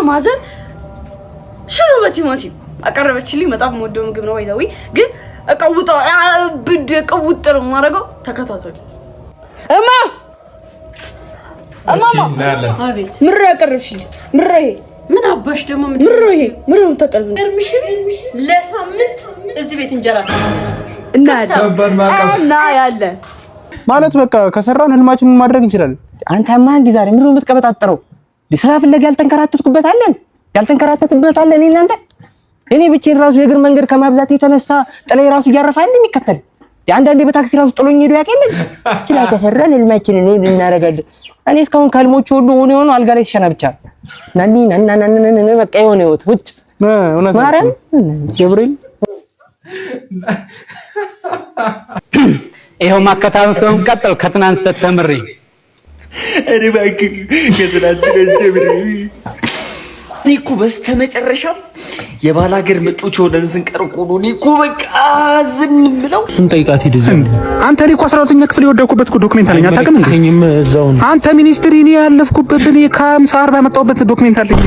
ማዘር ሽሮ በቲማቲም አቀረበችልኝ። በጣም ወደው ምግብ ነው ባይዛዊ ግን እቀውጣው ብድ ቀውጥር ማረጋው ተከታተሉ። እማ አቤት ምራ ያቀረብሽልኝ ምራ ይሄ ምን አባሽ ደግሞ ምራ ይሄ ምራው ተቀልብ እርምሽ ለሳምንት እዚህ ቤት እንጀራ እና ያለ ማለት በቃ ከሰራን ህልማችንን ማድረግ እንችላለን። አንተማ እንዲ ዛሬ ምንድነው የምትቀበጣጠረው? ዲስራ ፍለጋ ያልተንከራተትኩበት አለን እናንተ እኔ ብቻዬን ራሱ የእግር መንገድ ከማብዛት የተነሳ ጥላይ ራሱ እያረፈ የሚከተል አንዳንዴ በታክሲ ራሱ ጥሎኝ ሄዶ ያቀልኝ ይችላ ከሰራን ህልማችንን እናደርጋለን። እኔ እስካሁን ከህልሞች ሁሉ ሆኖ አልጋ ላይ ተሸና ብቻ ናኒ በቃ የሆነ ህይወት ውጭ ማርያም ገብርኤል ይሄው ማከታተም ቀጥል ከትናንት ተተምሪ እኔ ባክ ከትናንት ተምሪ እኮ በስተመጨረሻ የባላገር መጮች ሆነን ስንቀርቁ ነው እኮ በቃ ዝም ብለው ስንጠይቃት ሂድ ዝም አንተ እኔ እኮ 12ኛ ክፍል የወደኩበት ዶክመንት አለኝ አታውቅም እንዴ? አንተ ሚኒስትሪ እኔ ያለፍኩበት እኔ ከ40 ያመጣሁበት ዶክመንት አለኝ።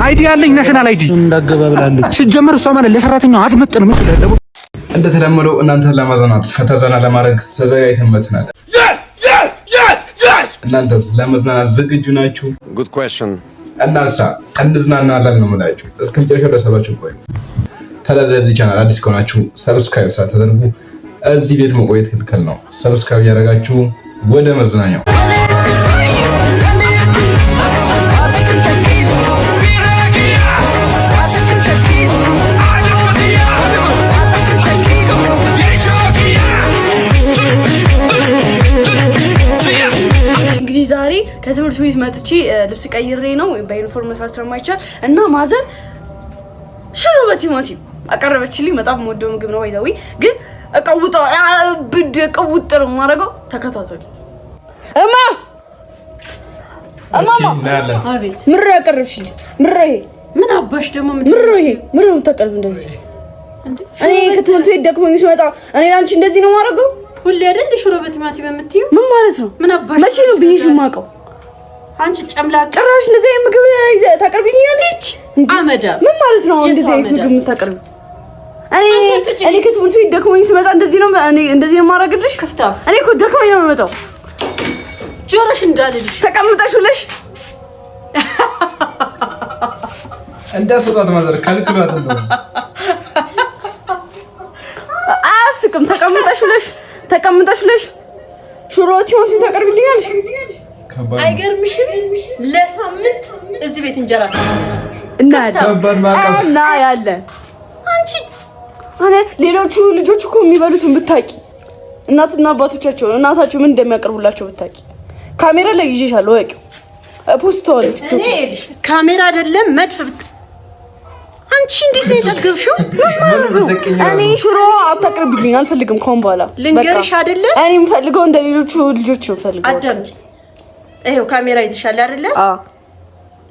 አይዲ አለኝ ናሽናል አይዲ እንዳገባብላለች ሲጀመር እሷ ማለት ለሰራተኛው አትመጥንም። እንደተለመደው እናንተን ለማዘናት ፈተና ለማድረግ ተዘጋጅተን መጥተናል። እናንተስ ለመዝናናት ዝግጁ ናችሁ? ጉድ ኩዌስችን እናንሳ እንዝናናለን ነው የምላችሁ። እስከ መጨረሻው ድረስ ቆዩ። ታዲያ እዚህ ቻናል አዲስ ከሆናችሁ ሰብስክራይብ ሳታደርጉ እዚህ ቤት መቆየት ክልክል ነው። ሰብስክራይብ ያደረጋችሁ ወደ መዝናኛው ዛሬ ከትምህርት ቤት መጥቼ ልብስ ቀይሬ ነው በዩኒፎርም መስራት ስለማይቻል እና ማዘር ሽሮ በቲማቲም አቀረበችልኝ። በጣም ወደው ምግብ ነው ባይዛዊ ግን እቀውጣው ብድ ቀውጥር ማረጋው ተከታተሉ። እማ አቤት ምራ ያቀረብሽልኝ ምራ ይሄ ምን አባሽ ደግሞ ምራ ይሄ ምራው ተቀልብ እንደዚህ እኔ ከትምህርት ቤት ደክሞኝ ስመጣ እኔ ላንቺ እንደዚህ ነው ማረጋው ሁሌ አይደል ሽሮ በቲማቲም የምትይው ምን ማለት ነው? ምን አባሽ መቼ ነው ብዬሽ የማውቀው? አንቺ ጨምላቅ ጭራሽ እንደዚህ ምግብ ታቀርቢልኛለች አመዳ ምን ማለት ነው? እንደዚህ ምግብ የምታቀርቢ እኔ ከትምህርት ቤት ደክሞኝ ስመጣ እንደዚህ ነው እንደዚህ ነው የማደርግልሽ። ክፍታፍ እኔ እኮ ደክሞኝ ነው የምመጣው። ጆሮሽ እንዳልልሽ ተቀምጠሽ ውለሽ እንዳሰጣት ማዘር ካልኩላት ነው አስቅም ተቀምጠሽ ውለሽ ሽሮ ቲማቲም ታቀርቢልኛለሽ። አይገርምሽም? ለሳምንት እዚህ ቤት እንጀራ እና ያለ አንቺ እኔ ሌሎቹ ልጆች እኮ የሚበሉትን ብታቂ እናትና አባቶቻቸው እናታቸው ምን እንደሚያቀርቡላቸው ብታቂ ካሜራ ላይ ይዤሻለሁ ወቂው ፖስቶል እኔ ካሜራ አይደለም መድፍ አንቺ እንዴት ነው የጠገብሽው? እኔ ሽሮ አታቀርቢልኝ አልፈልግም። ኮን በኋላ ልንገርሽ አይደለ እኔ የምፈልገው እንደ ሌሎቹ ልጆች ነው ፈልገው። አዳምጪ ይሄው ካሜራ ይዘሻል አይደለ?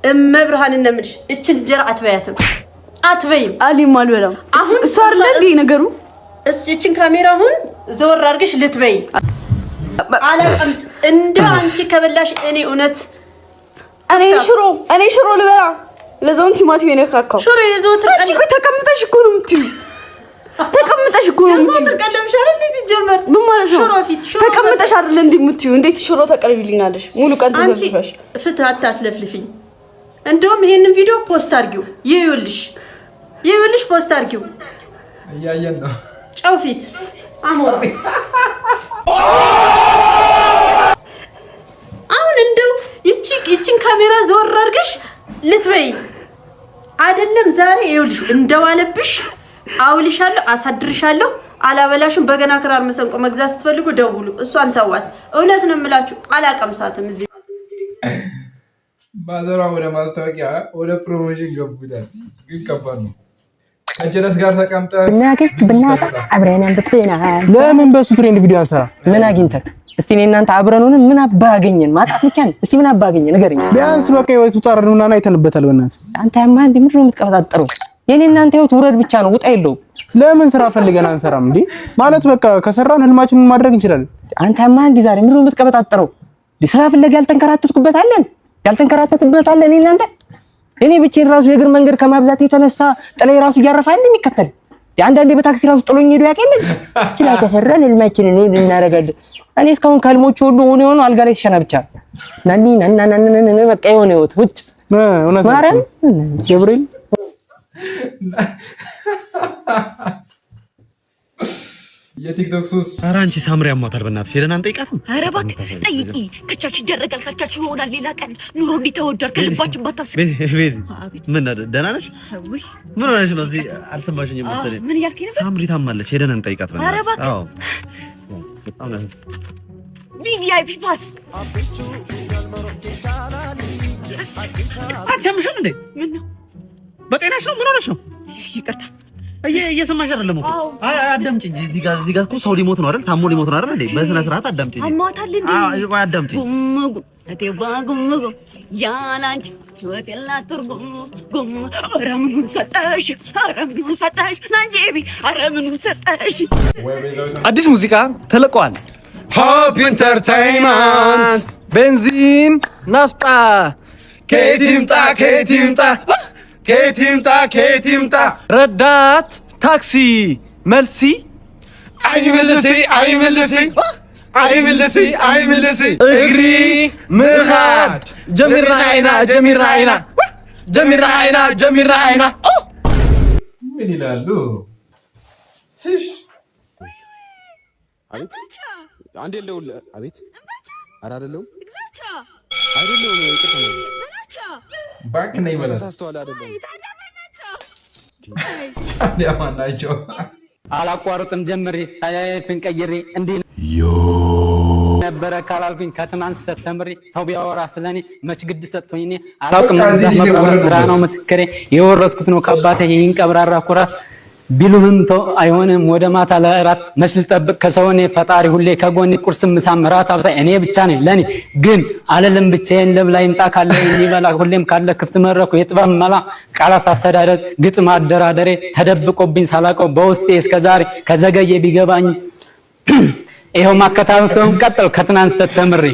እመብርሃን እንደምልሽ እችን እንጀራ አትበያትም አትበይም አሊም አልበላም። አሁን እሷ አይደል እንዴ ነገሩ? እችን ካሜራ አሁን ዘወር አድርገሽ ልትበይ አላቀምስ እንደ አንቺ ከበላሽ እኔ እውነት እኔ ሽሮ ልበላ ለዛውን ቲማቲም የነካካው ሽሮ የዘወትር ቀን እኮ ተቀምጠሽ እኮ ነው የምትይው። የዘወትር ቀን ለምሻል እንደዚህ ጀመር ምን ማለት ነው? ሽሮ ፊት ሽሮ ተቀምጠሽ አይደል እንዴ የምትይው? እንዴት ሽሮ ተቀርቢልኛለሽ? ሙሉ ቀን ተዘፍፈሽ ፍትህ አታስለፍልፊኝ። እንደውም ይሄንን ቪዲዮ ፖስት አድርጊው ይኸውልሽ ፖስት አድርጊው። እያየን ነው ጨው ፊት አሞራ አሁን እንደው ይቺን ካሜራ ዘወር አድርገሽ ልትበይ አይደለም ዛሬ ይኸውልሽ እንደዋለብሽ አውልሻለሁ አሳድርሻለሁ። አላበላሽም። በገና ክራር መሰንቆ መግዛት ስትፈልጉ ደውሉ። እሷን ተዋት። እውነት ነው የምላችሁ አላቀምሳትም። እዚህ ባዘሯ ወደ ማስታወቂያ ወደ ፕሮሞሽን ገቡታል። ግን ከባድ ነው። ከጀለስ ጋር ተቀምጠን እናገስት ብናታ አብረን አንብተናል። ለምን በሱ ትሬንድ ቪዲዮ አንሰራ? ምን አግኝተን እስቲ እኔ እናንተ አብረን ሆነን ምን አባገኘን? ማጣት ብቻ ነው። እስቲ ምን አባገኘን ንገረኝ። ቢያንስ በቃ ህይወቱ ታረዱና አይተንበታል። በእናትህ አንተ ያማ እንዴ ምንድነው የምትቀበጣጠረው? የኔ እናንተ ህይወት ውረድ ብቻ ነው፣ ውጣ የለውም። ለምን ስራ ፈልገን አንሰራም እንዴ? ማለት በቃ ከሰራን ህልማችንን ማድረግ እንችላለን። አንተ ያማ እንዴ ዛሬ ምንድነው የምትቀበጣጠረው? ስራ ፍለጋ ያልተንከራተትኩበት አለን እኔ እናንተ እኔ ብቻዬን ራሱ የእግር መንገድ ከማብዛት የተነሳ ጥላይ ራሱ እያረፈ አንድ የሚከተል አንዳንዴ በታክሲ ራሱ ጥሎኝ ሄዶ ያቀለኝ ስላ ከሰራን ህልማችንን እናደርጋለን። እኔ እስካሁን ከህልሞች ሁሉ ሆኖ አልጋ ላይ ተሸና ብቻ ናኒ ናናናናና በቃ የሆነ ህይወት ውጭ ማርያም ገብርኤል የቲክቶክ ሱስ። ኧረ አንቺ ሳምሪ ያሟታል። በእናትሽ ሄደን አንጠይቃትም? ኧረ እባክህ ጠይቂ። ከቻች ይደረጋል፣ ከቻች ይሆናል። ሌላ ቀን ኑሮ እንዲተወዷል። ከልባችን ባታስብ። ቤዚ ምን ደህና ነሽ? ምን ሆነሽ ነው? እዚህ አልሰማሽኝም መሰለኝ። ምን እያልከኝ ነበር? ሳምሪ ታማለች፣ ሄደን አንጠይቃት በእናትሽ። አዎ በጣም ነው። ቪቪአይፒ ፓስ አትሰምሽም እንዴ? ምን ነው? በጤናሽ ነው? ምን ሆነሽ ነው? ይቅርታ እየሰማሽ አይደለም እኮ። አዳምጪ እንጂ እዚህ ጋር እኮ ሰው ሊሞት ነው አይደል? ታሞ ሊሞት ነው አይደል እንዴ? በስነ ስርዓት አዳምጪ እንጂ። አሟታል እንዴ? አዳምጪ። ጉምጉም እቴባ ጉምጉም ያላንቺ ህይወት የላት ትርጉም ጉም። ኧረ ምኑን ሰጠሽ? ኧረ ምኑን ሰጠሽ? ናንጄቢ ኧረ ምኑን ሰጠሽ? አዲስ ሙዚቃ ተለቋል። ሆፕ ኢንተርቴይንመንት ቤንዚን ናፍጣ ከየት ይምጣ ከየት ይምጣ ከየት ይምጣ ከየት ይምጣ ረዳት ታክሲ መልሲ አይመልሲ አይመልሲ አይመልሲ አይመልሲ እግሪ ምኻድ ጀሚራ አይና ጀሚራ አይና ጀሚራ አይና ጀሚራ አይና ምን ይላሉ? ትሽ አቤት አንዴ ለውል አቤት ኧረ አይደለም አይደለም ይቅርታ ባክ ነኝ ማለት ተሳስተዋል አይደለም ናቸው። አላቋርጥም ጀምሬ ሳያይፍን ቀይሬ እንዲህ ነበረ ካላልኩኝ ከትናንት ስተት ተምሬ ሰው ቢያወራ ስለኔ መች ግድ ሰጥቶኝ እኔ አላውቅም። ስራ ነው ምስክሬ የወረስኩት ነው ከአባቴ ይህን ቀብራራ ኩራት ቢሉህም ተው አይሆንም ወደ ማታ ለእራት መች ልጠብቅ ከሰው እኔ ፈጣሪ ሁሌ ከጎኔ ቁርስ ምሳም እራት አብሳይ እኔ ብቻ ነኝ ለኔ ግን አለልም ብቻዬን ለብላይ ይምጣ ካለ ይበላ ሁሌም ካለ ክፍት መድረኩ የጥበብ መላ ቃላት አስተዳደር ግጥም አደራደሬ ተደብቆብኝ ሳላውቀው በውስጤ እስከዛሬ ከዘገየ ቢገባኝ ይሄው ማከታተም ቀጥል ከትናንት ስተት ተምሬ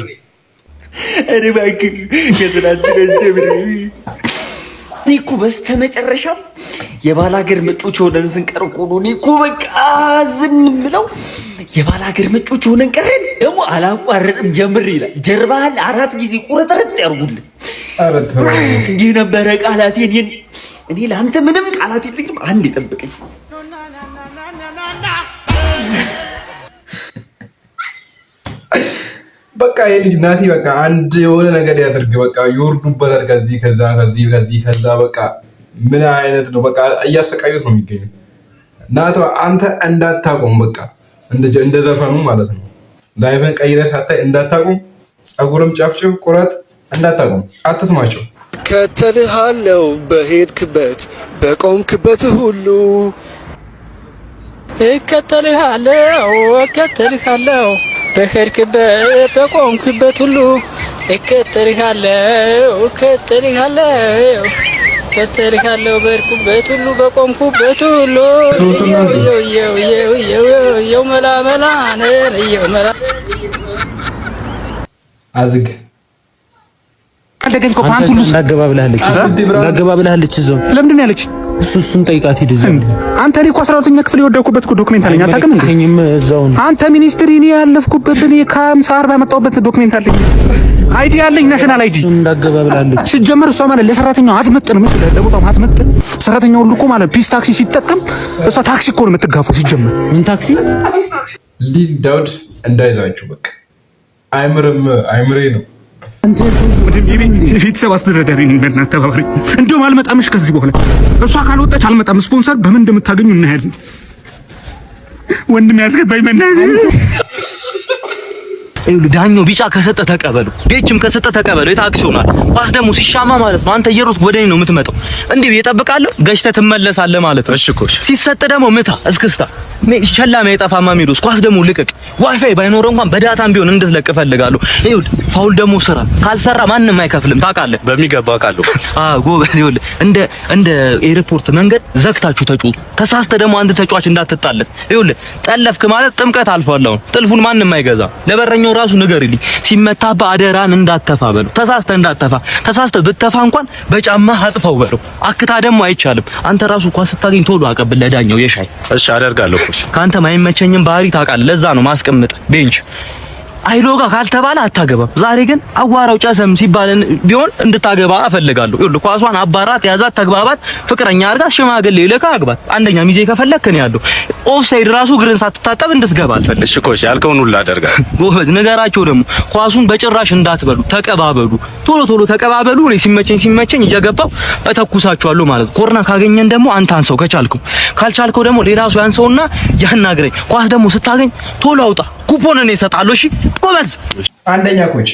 እኔ ባክህ ከትናንት ጀምሬ እኔ እኮ በስተመጨረሻ የባላገር ምጮች ሆነን ስንቀር እኮ ነው። እኔ እኮ በቃ ዝም ብለው የባላገር ምጮች ሆነን ቀረን። ደግሞ አላቋርጥም ጀምር ይላል። ጀርባህን 4 ጊዜ ቁርጥርጥ ያርጉልህ። እንዲህ ነበረ ቃላቴ። እኔ ለአንተ ምንም ቃላት የለኝም። አንድ ይጠብቀኝ። በቃ የልጅ ናቲ በቃ አንድ የሆነ ነገር ያድርግ። በቃ ይወርዱበታል። ከዚህ ከዛ ከዚህ ከዚህ ከዛ በቃ ምን አይነት ነው? በቃ እያሰቃዩት ነው የሚገኙ። ናቲ አንተ እንዳታቆም በቃ እንደ ዘፈኑ ማለት ነው። ላይቨን ቀይረህ ሳታይ እንዳታቆም፣ ጸጉርም ጨፍጭፍ ቁረጥ፣ እንዳታቆም፣ አትስማቸው። ከተልሃለው በሄድክበት በቆምክበት ሁሉ እከተልሃለው እከተልሃለው በሄድክበት በቆምክበት ሁሉ እከተልሃለው እከተልሃለው እከተልሃለው በሄድክበት ሁሉ በቆምክበት ሁሉ የው መላ መላ የው መላ አዝግ እንደገና ፓንቱ ሁሉ እንዳገባብላለች እዛው ለምንድን ነው ያለች? እሱን ጠይቃት ሂድ። እዛው አንተ እኔ እኮ 12ኛ ክፍል የወደኩበት እኮ ዶክመንት አለኝ። አታውቅም እንዴ? እዛው አንተ ሚኒስትሪ እኔ ያለፍኩበት እኔ ከ50 40 ያመጣሁበት ዶክመንት አለኝ። አይዲ አለኝ፣ ናሽናል አይዲ። እንዳገባብላለች ሲጀመር እሷ ማለት ለሰራተኛው አትመጥንም። እሺ ለቦታው አትመጥን። ሰራተኛው ሁሉ እኮ ማለት ፒስ ታክሲ ሲጠቀም እሷ ታክሲ እኮ ነው የምትጋፋው። ሲጀመር ምን ታክሲ ልጅ ዳውድ እንዳይዛችሁ በቃ አይምሬ ነው። ቤተሰብ አስተዳዳሪ ነኝ። በእናትህ ተባባሪ። እንደውም አልመጣምሽ ከዚህ በኋላ እሷ ካልወጣች አልመጣም። ስፖንሰር በምን እንደምታገኙ እናያለን። ወንድም ያስገባኝ መናገር ዳኛው ቢጫ ከሰጠ ተቀበሉ፣ ዴችም ከሰጠ ተቀበሉ። የታክሲ ሆናል። ኳስ ደግሞ ሲሻማ ማለት ነው አንተ እየሮጥክ ወደኔ ነው የምትመጣው። እንዴ እየጠብቃለሁ ገሽተህ ትመለሳለህ ማለት ነው። እሺ እኮ ሲሰጥ ደግሞ ምታ እስክስታ ሸላማ የጠፋማ ሚሉስ ኳስ ደግሞ ልቀቅ። ዋይፋይ ባይኖር እንኳን በዳታም ቢሆን እንድትለቅ እፈልጋለሁ። ይኸውልህ ፋውል ደግሞ ስራ ካልሰራ ማንንም አይከፍልም ታውቃለህ። በሚገባ አውቃለሁ። ጎበዝ። ይኸውልህ እንደ ኤርፖርት መንገድ ዘግታችሁ ተጫወቱ። ተሳስተ ደግሞ አንድ ተጫዋች እንዳትጣለት። ይኸውልህ ጠለፍክ ማለት ጥምቀት አልፏል። አሁን ጥልፉን ማንንም አይገዛ። ለበረኛው ራሱ ንገርልኝ። ሲመታብህ አደራን እንዳትተፋ በለው። ተሳስተህ እንዳትተፋ። ተሳስተህ ብትተፋ እንኳን በጫማ አጥፈው በለው። አክታ ደግሞ አይቻልም። አንተ ራሱ እንኳን ስታገኝ ቶሎ አቀብል ለዳኛው የሻይ። እሺ አደርጋለሁ እኮ። ካንተ ማይመቸኝም ባህሪ ታውቃለህ። ለዛ ነው ማስቀምጥ ቤንች አይሎጋ ካልተባለ አታገባም። ዛሬ ግን አዋራው ጨሰም ሲባል ቢሆን እንድታገባ እፈልጋለሁ። ይኸውልህ ኳሷን አባራት፣ ያዛት፣ ተግባባት፣ ፍቅረኛ አድርጋት፣ ሽማግሌ ልካ አግባት። አንደኛ ሚዜ ከፈለክ ነው ያለው። ኦፍሳይድ ራሱ ግርን ሳትታጠብ እንድትገባ አልፈልግም። እሺ ኮሽ ያልከውን ሁሉ አደርጋለሁ። ጎበዝ ንገራቸው ደግሞ ኳሱን በጭራሽ እንዳትበሉ፣ ተቀባበሉ። ቶሎ ተቀባበሉ። እኔ ሲመቸኝ እየገባው እተኩሳቸዋለሁ ማለት ነው። ኮርና ካገኘን ደግሞ አንተ አንሰው ካልቻልከው ደግሞ ሌላ ሰው ያንሰውና ያናግረኝ። ኳስ ደግሞ ስታገኝ ቶሎ አውጣ። ኩፖን እኔ እሰጣለሁ። እሺ ጎበዝ። አንደኛ ኮች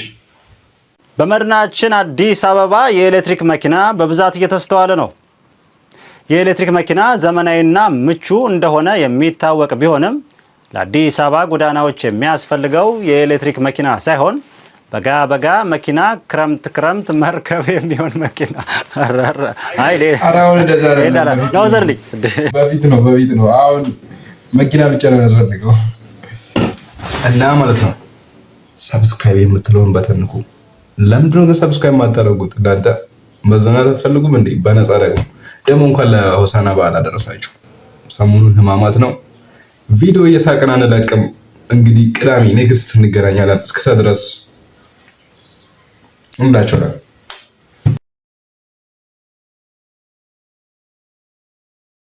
በመዲናችን አዲስ አበባ የኤሌክትሪክ መኪና በብዛት እየተስተዋለ ነው። የኤሌክትሪክ መኪና ዘመናዊና ምቹ እንደሆነ የሚታወቅ ቢሆንም ለአዲስ አበባ ጎዳናዎች የሚያስፈልገው የኤሌክትሪክ መኪና ሳይሆን በጋ መኪና፣ ክረምት መርከብ የሚሆን መኪና። በፊት ነው። አሁን መኪና ብቻ ነው የሚያስፈልገው። እና ማለት ነው ሰብስክራይብ የምትለውን በተንኩ። ለምንድን ነው ሰብስክራይብ የማታደርጉት? እናንተ መዘናት አትፈልጉም እንዴ? በነፃ ደግሞ እንኳን ለሆሳና በዓል አደረሳችሁ። ሰሞኑን ህማማት ነው። ቪዲዮ እየሳቅን አንለቅም። እንግዲህ ቅዳሜ ኔክስት እንገናኛለን። እስከዛ ድረስ እንላችኋለን።